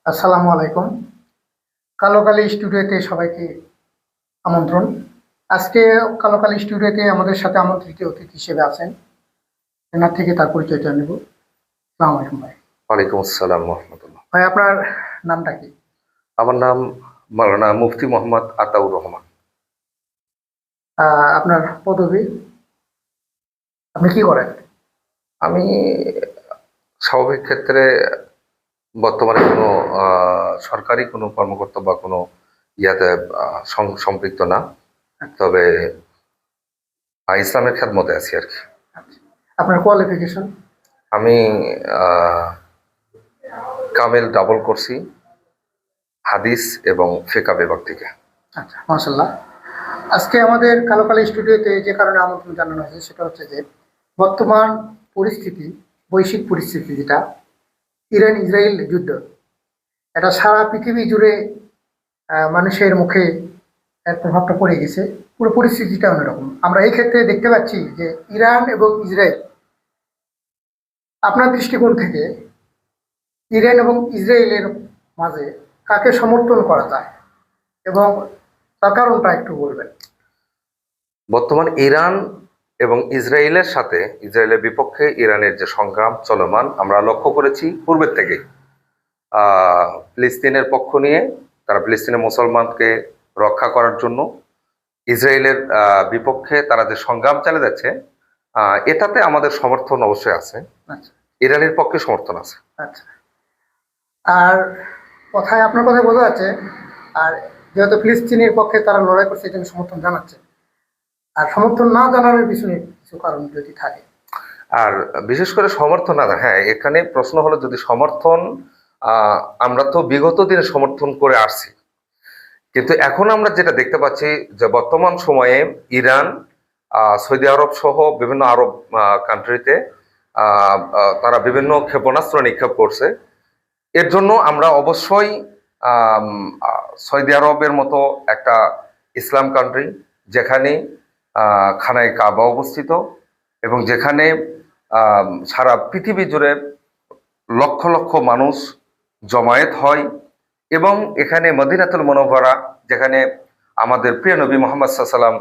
আসসালামু আলাইকুম। কালো কালি স্টুডিওতে সবাইকে আমন্ত্রণ। আজকে কালো কালি স্টুডিওতে আমাদের সাথে আমন্ত্রিত অতিথি হিসেবে আছেন। এনার থেকে তার পরিচয়টা নেব। আসসালামু আলাইকুম ভাই। ওয়ালাইকুম আসসালাম রহমতুল্লাহ। ভাই আপনার নামটা কি? আমার নাম মাওলানা মুফতি মোহাম্মদ আতাউর রহমান। আপনার পদবি, আপনি কি করেন? আমি স্বাভাবিক ক্ষেত্রে বর্তমানে কোনো সরকারি কোনো কর্মকর্তা বা কোনো ইয়াতে সম্পৃক্ত না। আচ্ছা, তবে ইসলামের খেদমতে আছি আর কি। আচ্ছা। আপনার কোয়ালিফিকেশন? আমি আহ, কামেল ডাবল করছি হাদিস এবং ফিকহ বিভাগ থেকে। আচ্ছা, মাশাল্লাহ। আজকে আমাদের কালো কালি স্টুডিওতে যে কারণে আমন্ত্রণ জানানো হয়েছে সেটা হচ্ছে যে বর্তমান পরিস্থিতি, বৈশ্বিক পরিস্থিতি যেটা ইরান ইসরায়েল যুদ্ধ, এটা সারা পৃথিবী জুড়ে মানুষের মুখে এর প্রভাবটা পড়ে গেছে। পুরো পরিস্থিতিটা অন্যরকম। আমরা এই ক্ষেত্রে দেখতে পাচ্ছি যে ইরান এবং ইসরায়েল, আপনার দৃষ্টিকোণ থেকে ইরান এবং ইসরায়েলের মাঝে কাকে সমর্থন করা যায় এবং তার কারণটা একটু বলবেন। বর্তমান ইরান এবং ইসরায়েলের বিপক্ষে ইরানের যে সংগ্রাম চলমান আমরা লক্ষ্য করেছি পূর্বের থেকেই। ফিলিস্তিনের পক্ষ নিয়ে তারা ফিলিস্তিনের মুসলমানকে রক্ষা করার জন্য ইসরায়েলের বিপক্ষে তারা যে সংগ্রাম চালিয়ে যাচ্ছে, এটাতে আমাদের সমর্থন অবশ্যই আছে। আচ্ছা, ইরানের পক্ষে সমর্থন আছে। আচ্ছা। আর কথায় আপনার কথায় বোঝা যাচ্ছে, আর যেহেতু ফিলিস্তিনের পক্ষে তারা লড়াই করছে এই জন্য সমর্থন জানাচ্ছে, আর সমর্থন না জানানোর পিছনে কিছু কারণ যদি থাকে। আর বিশেষ করে সমর্থন না, হ্যাঁ, এখানে প্রশ্ন হলো যদি সমর্থন, আহ আমরা তো বিগত দিনে সমর্থন করে আসছি, কিন্তু এখন আমরা যেটা দেখতে পাচ্ছি যে বর্তমান সময়ে ইরান, সৌদি আরব সহ বিভিন্ন আরব কান্ট্রিতে তারা বিভিন্ন ক্ষেপণাস্ত্র নিক্ষেপ করছে। এর জন্য আমরা অবশ্যই আম, সৌদি আরবের মতো একটা ইসলাম কান্ট্রি, যেখানে খানায় কাবা অবস্থিত এবং যেখানে সারা পৃথিবী জুড়ে লক্ষ লক্ষ মানুষ জমায়েত হয়, এবং এখানে মদিনাতুল মুনাওয়ারা, যেখানে আমাদের প্রিয় নবী মোহাম্মদ সাল্লাম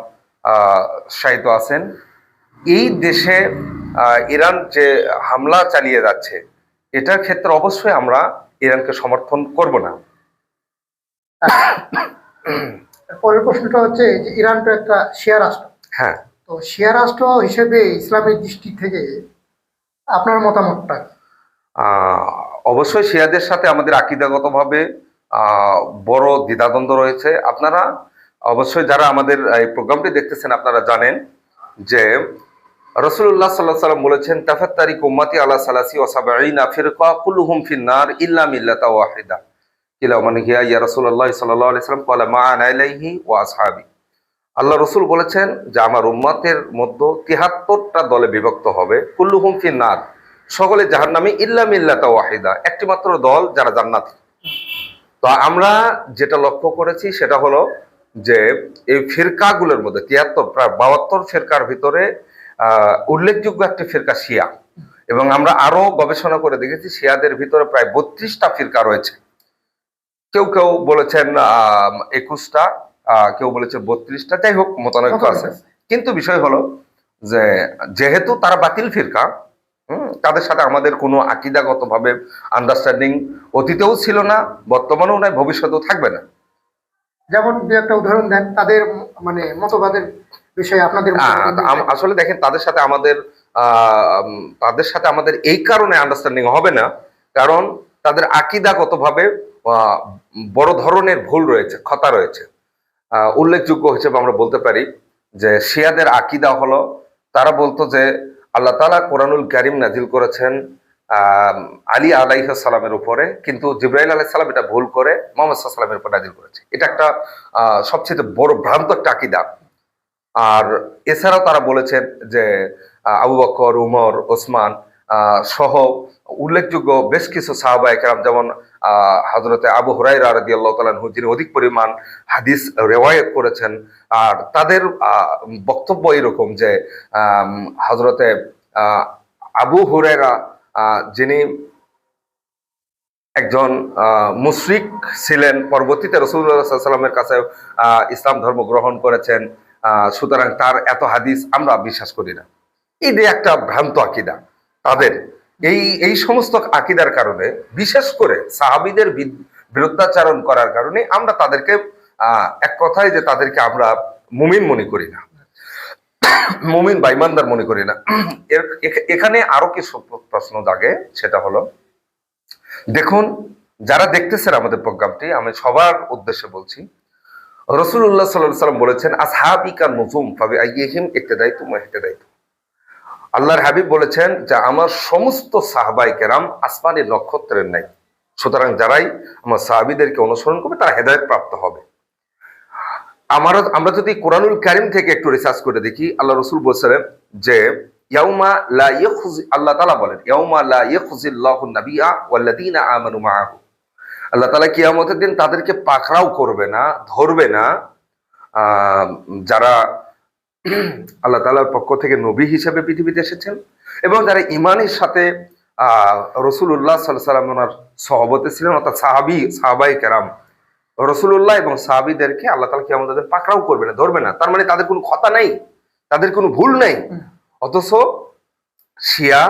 শায়িত আছেন, এই দেশে ইরান যে হামলা চালিয়ে যাচ্ছে, এটার ক্ষেত্রে অবশ্যই আমরা ইরানকে সমর্থন করব না। পরের প্রশ্নটা হচ্ছে যে ইরান তো একটা শিয়া রাষ্ট্র। হ্যাঁ, তো শিয়া রাষ্ট্র হিসেবে ইসলামের দৃষ্টি থেকে আপনার মতামতটা কি? আহ, অবশ্যই শিয়াদের সাথে আমাদের আকিদাগতভাবে আহ, বড় দ্বিধাদ্বন্দ্ব রয়েছে। আপনারা অবশ্যই যারা আমাদের এই প্রোগ্রামটি দেখতেছেন আপনারা জানেন যে রাসূলুল্লাহ সাল্লাল্লাহু আলাইহি ওয়াসাল্লাম বলেছেন, তাফাত্তারিক উম্মতি আলা সালাসি ওয়া সাবঈনা ফিরকা কুল্লুহুম ফিন-নার ইল্লা মিল্লাতা ওয়াহিদা। কিলা মান হিয়া ইয়া রাসূলুল্লাহ সাল্লাল্লাহু আলাইহি ওয়াসাল্লাম ক্বালা মা আনা আলাইহি ওয়া আসহাবি। আল্লাহ রসুল বলেছেন যে আমার উম্মতের মধ্যে ৭৩টা দলে বিভক্ত হবে, কুল্লুহুম ফিন-নার, সকলে জাহান্নামী, ইল্লা মিল্লাতা ওয়াহিদা, একটি মাত্র দল যারা জান্নাতি। তো আমরা যেটা লক্ষ্য করেছি সেটা হলো যে এই ফিরকাগুলোর মধ্যে ৭৩, প্রায় ৭২ ফিরকার ভিতরে উল্লেখযোগ্য একটি ফিরকা শিয়া, এবং আমরা আরো গবেষণা করে দেখেছি শিয়াদের ভিতরে প্রায় ৩২টা ফিরকা রয়েছে। কেউ কেউ বলেছেন ২১টা, কেউ বলেছে ৩২টা, যাই হোক মতানৈক্য আছে। কিন্তু বিষয় হলো যে যেহেতু তারা বাতিল ফিরকা, তাদের সাথে আমাদের কোনো আকিদাগত ভাবে আন্ডারস্ট্যান্ডিং অতীতেও ছিল না, বর্তমানেও নাই, ভবিষ্যতেও থাকবে না। যেমন দু একটা উদাহরণ দেন তাদের মানে মতবাদের বিষয়ে আপনাদের আসলে দেখেন, তাদের সাথে আমাদের এই কারণে আন্ডারস্ট্যান্ডিং হবে না, কারণ তাদের আকিদাগতভাবে আহ, বড় ধরনের ভুল রয়েছে, খতা রয়েছে। উল্লেখযোগ্য হিসেবে আমরা বলতে পারি যে শিয়াদের আকিদা হলো, তারা বলতো যে আল্লাহ তাআলা কোরআনুল কারীম নাজিল করেছেন আহ আলী আলাইহিস সালামের উপরে, কিন্তু জিবরাইল আলাইহিস সালাম এটা ভুল করে মুহাম্মদ সাল্লাল্লাহু আলাইহি সাল্লামের উপর নাজিল করেছে। এটা একটা সবচেয়ে বড় ভ্রান্ত একটা আকিদা। আর এছাড়াও তারা বলেছেন যে আবু বকর, উমর, ওসমান সহ উল্লেখযোগ্য বেশ কিছু সাহাবায়ে কেরাম, যেমন হযরতে আবু হুরায়রা রাদিয়াল্লাহু তাআলা আনহু, যিনি অধিক পরিমাণ হাদিস রিওয়ায়াত করেছেন, আর তাদের বক্তব্য এরকম যে হযরতে আবু হুরায়রা, যিনি একজন মুশরিক ছিলেন, পরবর্তীতে রাসূলুল্লাহ সাল্লাল্লাহু আলাইহি ওয়াসাল্লামের কাছে ইসলাম ধর্ম গ্রহণ করেছেন, সুতরাং তার এত হাদিস আমরা বিশ্বাস করি না। এই যে একটা ভ্রান্ত আকীদা তাদের, এই সমস্ত আকীদার কারণে, বিশেষ করে সাহাবীদের বিরুদ্ধাচারণ করার কারণে আমরা তাদেরকে এক কথায় যে তাদেরকে আমরা মুমিন মনে করি না, মুমিন বা ঈমানদার মনে করি না। এখানে আরো কিছু প্রশ্ন জাগে, সেটা হলো, দেখুন যারা দেখতেছেন আমাদের প্রোগ্রামটি, আমি সবার উদ্দেশ্যে বলছি, রাসূলুল্লাহ সাল্লাল্লাহু আলাইহি ওয়াসাল্লাম বলেছেন আসহাবিকা নুজুম ফাবিআইয়িহিম ইক্তাদাইতুম ইহতাদাইতুম। আল্লাহর হাবিব বলেছেন যে আমার সমস্ত সাহাবায়ে কেরাম আসমানের নক্ষত্রের ন্যায়, সুতরাং যারাই আমার সাহাবীদেরকে অনুসরণ করবে তারা হেদায়েত প্রাপ্ত হবে। আমরা যদি কোরআনুল কারীম থেকে একটু রিসার্চ করে দেখি, আল্লাহ রাসূল বলেছেন যে ইয়াউমা লা ইয়াখজি, আল্লাহ তাআলা বলেন ইয়াউমা লা ইয়াখজিল্লাহু নাবিয়্যা ওয়াল্লাযীনা আমানু মাআহু। আল্লাহ তাআলা কিয়ামতের দিন তাদেরকে পাকড়াও করবে না, ধরবে না, যারা আল্লাহ তাআলার পক্ষ থেকে নবী হিসেবে পৃথিবীতে এসেছেন এবং যারা ঈমানের সাথে রাসূলুল্লাহ সাল্লাল্লাহু আলাইহি ওয়াসাল্লামের সহবতে ছিলেন, অর্থাৎ সাহাবায়ে কেরাম, রাসূলুল্লাহ এবং সাহাবীদেরকে আল্লাহ তাআলা কিয়ামতের দিন পাকড়াও করবে না, ধরবে না। তার মানে তাদের কোনো খতা নাই, তাদের কোনো ভুল নাই। অথচ শিয়া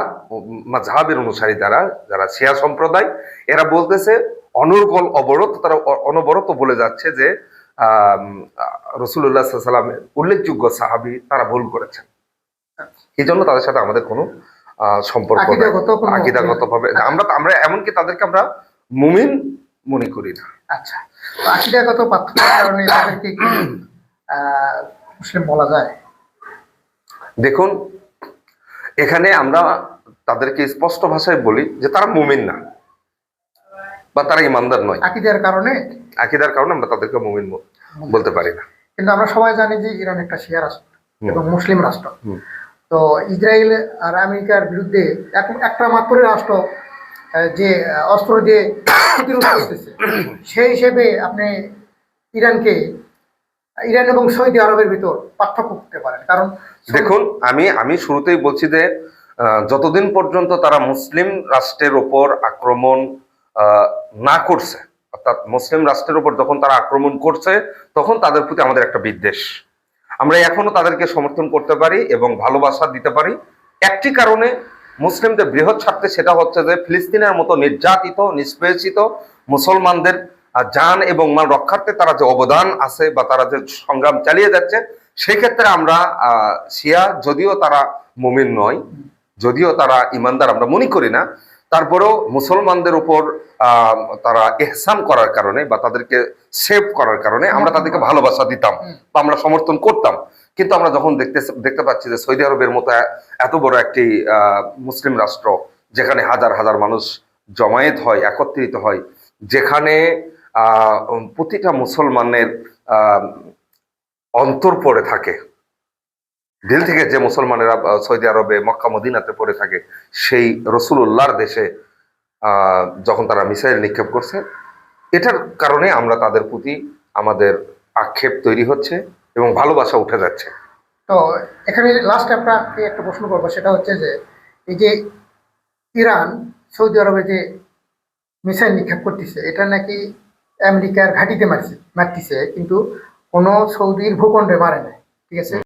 মাযহাবের অনুসারী যারা শিয়া সম্প্রদায়, এরা বলতেছে অনর্গল অবরত, তারা অনবরত বলে যাচ্ছে যে রাসূলুল্লাহ সাল্লাল্লাহু আলাইহি ওয়াসাল্লামের উল্লেখযোগ্য সাহাবী তারা ভুল করেছেন। এই জন্য তাদের সাথে আমাদের কোনো সম্পর্ক নেই, আকীদাগতভাবে আমরা এমনকি তাদেরকে আমরা মুমিন মনে করি না। আচ্ছা, তো আকীদাগত পার্থক্যের কারণে তাদেরকে কি মুসলিম বলা যায়? দেখুন, এখানে আমরা তাদেরকে স্পষ্ট ভাষায় বলি যে তারা মুমিন না বা তারা ঈমানদার নয়। আকীদার কারণে আমরা তাদেরকে মুমিন বলতে পারি না। কিন্তু আমরা সবাই জানি যে ইরান একটা শিয়া রাষ্ট্র এবং মুসলিম রাষ্ট্র। তো ইসরায়েল আর আমেরিকার বিরুদ্ধে একটা মাত্র রাষ্ট্র যে অস্ত্র দিয়ে প্রতিরোধ করতেছে, সেই হিসেবে আপনি ইরান এবং সৌদি আরবের ভিতর পার্থক্য করতে পারেন? কারণ দেখুন, আমি শুরুতেই বলছি যে যতদিন পর্যন্ত তারা মুসলিম রাষ্ট্রের ওপর আক্রমণ না করছে, অর্থাৎ মুসলিম রাষ্ট্রের উপর যখন তারা আক্রমণ করছে, তখন তাদের প্রতি আমাদের একটা বিদ্বেষ। আমরা এখনো তাদেরকে সমর্থন করতে পারি এবং ভালোবাসা দিতে পারি একটি কারণে, মুসলিমদের বৃহৎ স্বার্থে, সেটা হচ্ছে যে ফিলিস্তিনের মতো নির্যাতিত নিষ্পেষিত মুসলমানদের জান এবং মাল রক্ষার্থে তারা যে অবদান আছে বা তারা যে সংগ্রাম চালিয়ে যাচ্ছে, সেই ক্ষেত্রে আমরা শিয়া, যদিও তারা মুমিন নয়, যদিও তারা ঈমানদার আমরা মনে করি না, তারপরেও মুসলমানদের উপর তারা ইহসান করার কারণে বা তাদেরকে সেভ করার কারণে আমরা তাদেরকে ভালোবাসা দিতাম বা আমরা সমর্থন করতাম। কিন্তু আমরা যখন দেখতে পাচ্ছি যে সৌদি আরবের মতো এত বড় একটি মুসলিম রাষ্ট্র, যেখানে হাজার হাজার মানুষ জমায়েত হয়, একত্রিত হয়, যেখানে প্রতিটা মুসলমানের অন্তর পড়ে থাকে, দিল থেকে যে মুসলমানেরা সৌদি আরবে মক্কা মদিনাতে পড়ে থাকে, সেই রাসূলুল্লাহর দেশে যখন তারা মিসাইল নিক্ষেপ করছে, এটার কারণে আমরা তাদের প্রতি আমাদের আক্ষেপ তৈরি হচ্ছে এবং ভালোবাসা উঠে যাচ্ছে। তো এখানে লাস্ট আপনাকে একটা প্রশ্ন করবো, সেটা হচ্ছে যে এই যে ইরান সৌদি আরবে যে মিসাইল নিক্ষেপ করতেছে, এটা নাকি আমেরিকার ঘাঁটিতে মারতেছে, কিন্তু কোনো সৌদির ভূখণ্ডে মারে নাই, ঠিক আছে?